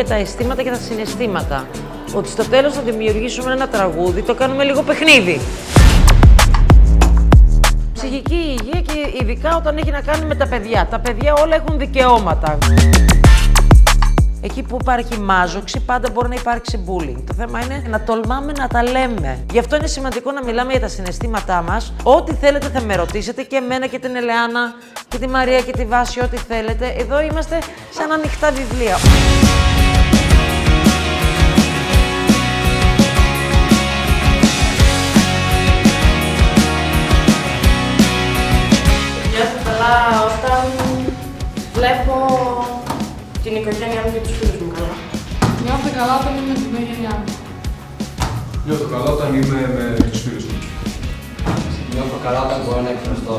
για τα αισθήματα και τα συναισθήματα. Ότι στο τέλος θα δημιουργήσουμε ένα τραγούδι, το κάνουμε λίγο παιχνίδι. Ψυχική υγεία και ειδικά όταν έχει να κάνει με τα παιδιά. Τα παιδιά όλα έχουν δικαιώματα. Εκεί που υπάρχει μάζοξη, πάντα μπορεί να υπάρξει bullying. Το θέμα είναι να τολμάμε να τα λέμε. Γι' αυτό είναι σημαντικό να μιλάμε για τα συναισθήματά μας. Ό,τι θέλετε θα με ρωτήσετε και εμένα και την Ελεάνα και τη Μαρία και τη Βάση, ό,τι θέλετε. Εδώ είμαστε σαν ανοιχτά βιβλία. Νιώθω καλά όταν βλέπω την οικογένειά μου και τους φίλους μου καλά. Νιώθω καλά όταν είμαι με την οικογένειά μου. Νιώθω καλά όταν είμαι με τους φίλους μου. Νιώθω καλά όταν μπορώ να εκφραστώ.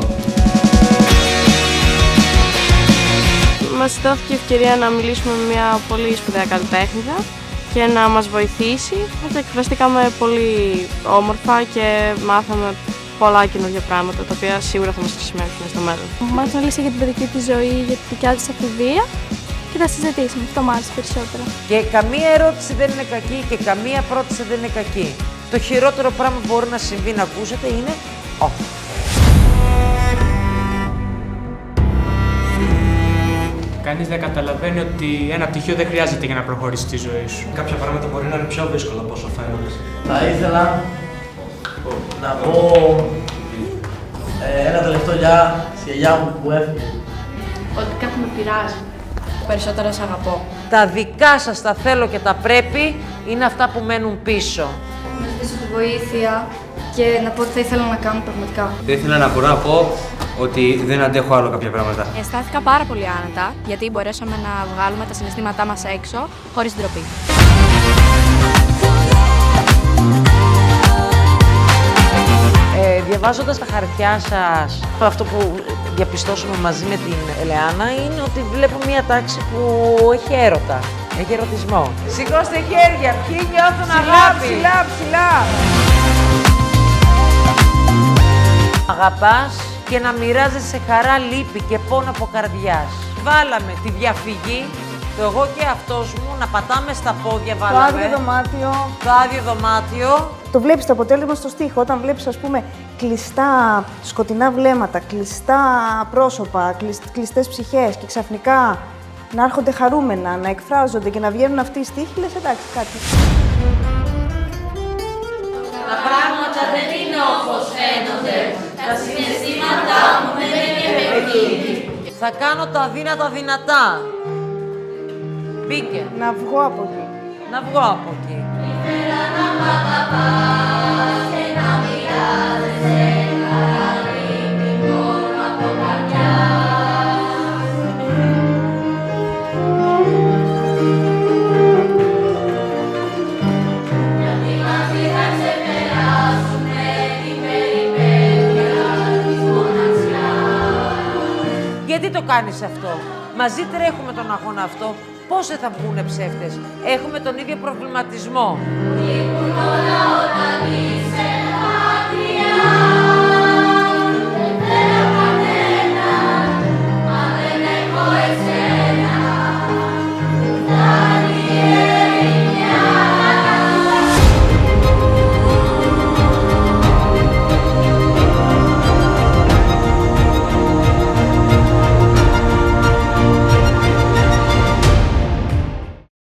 Μας δόθηκε ευκαιρία να μιλήσουμε με μια πολύ σπουδαία καλλιτέχνηδα και να μας βοηθήσει. Εκφραστήκαμε πολύ όμορφα και μάθαμε πολλά καινούργια πράγματα, τα οποία σίγουρα θα μας χρησιμεύσουν στο μέλλον. Μας μίλησε για την παιδική της ζωή, για τη δικιά της αφηβεία και θα συζητήσουμε. Αυτό μου άρεσε περισσότερο. Και καμία ερώτηση δεν είναι κακή και καμία πρόταση δεν είναι κακή. Το χειρότερο πράγμα που μπορεί να συμβεί να ακούσετε είναι όχι. Κανείς δεν καταλαβαίνει ότι ένα πτυχίο δεν χρειάζεται για να προχωρήσει τη ζωή σου. Κάποια πράγματα μπορεί να είναι πιο δύσκολα από όσο φαίνονται. Θα ήθελα να πω ένα τελευταίο γεια στη γιαγιά μου που έφυγε. Ότι κάτι με πειράζει. Περισσότερο σε αγαπώ. Τα δικά σας τα θέλω και τα πρέπει είναι αυτά που μένουν πίσω. Να ζητήσω τη βοήθεια και να πω ότι θα ήθελα να κάνω πραγματικά. Δεν ήθελα να μπορώ να πω ότι δεν αντέχω άλλο κάποια πράγματα. Αισθάνθηκα πάρα πολύ άνετα, γιατί μπορέσαμε να βγάλουμε τα συναισθήματά μας έξω, χωρίς ντροπή. Διαβάζοντας τα χαρτιά σας, αυτό που διαπιστώσαμε μαζί με την Ελεάνα είναι ότι βλέπω μία τάξη που έχει έρωτα, έχει ερωτισμό. Σηκώστε χέρια, ποιοι νιώθουν αγάπη. Ψηλά, ψηλά. Αγαπάς και να μοιράζεσαι χαρά, λύπη και πόνο από καρδιάς. Βάλαμε τη διαφυγή, το εγώ και αυτός μου, να πατάμε στα πόδια, βάλαμε. Το άδειο δωμάτιο. Το άδειο δωμάτιο. Το βλέπεις το αποτέλεσμα στο στίχο, όταν βλέπεις, ας πούμε, κλειστά σκοτεινά βλέμματα, κλειστά πρόσωπα, κλειστές ψυχές και ξαφνικά να έρχονται χαρούμενα, να εκφράζονται και να βγαίνουν αυτοί οι στίχοι, λες εντάξει, κάτι. Τα πράγματα δεν είναι όπως φαίνονται. Τα συναισθήματά μου δεν είναι εκεί. Θα κάνω τα αδύνατα δυνατά. Μπήκε. Να βγω από εκεί. Να βγω από εκεί. Ήθελα να μ' αγαπάς και να μοιράζεσαι χαρά, λύπη, πόνο από καρδιάς. Γιατί μαζί θα ξεπεράσουμε την περιπέτεια της μοναξιάς. Γιατί το κάνεις αυτό? Μαζί τρέχουμε τον αγώνα αυτό. Πώς δεν θα βγουνε ψεύτες? Έχουμε τον ίδιο προβληματισμό. Λείπουν όλα όταν είσαι.